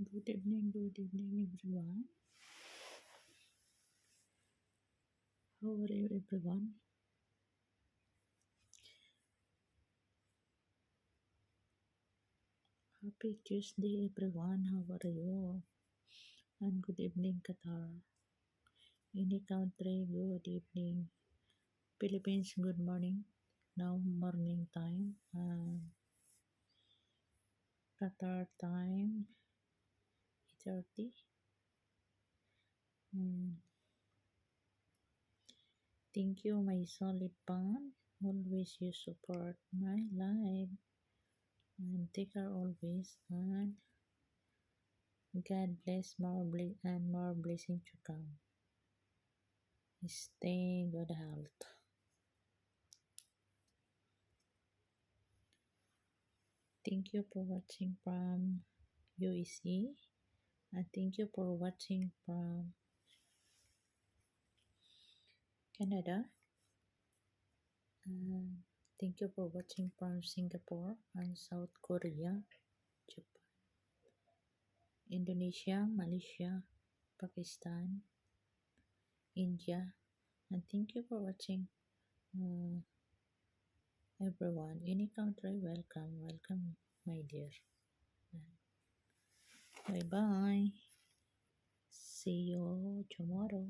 Good evening, everyone. How are you, everyone? Happy Tuesday, everyone. How are you? And good evening, Qatar. Any country, good evening. Philippines, good morning. Now, morning time. Qatar time, 8:30. Mm, Thank you, my solid fan. Always you support my life. And take care always. And God bless and more blessing to come. Stay in good health. Thank you for watching from UEC, and thank you for watching from Canada. And thank you for watching from Singapore and South Korea, Japan, Indonesia, Malaysia, Pakistan, India, and thank you for watching uh, everyone. Any country, welcome, my dear. Bye bye. See you tomorrow.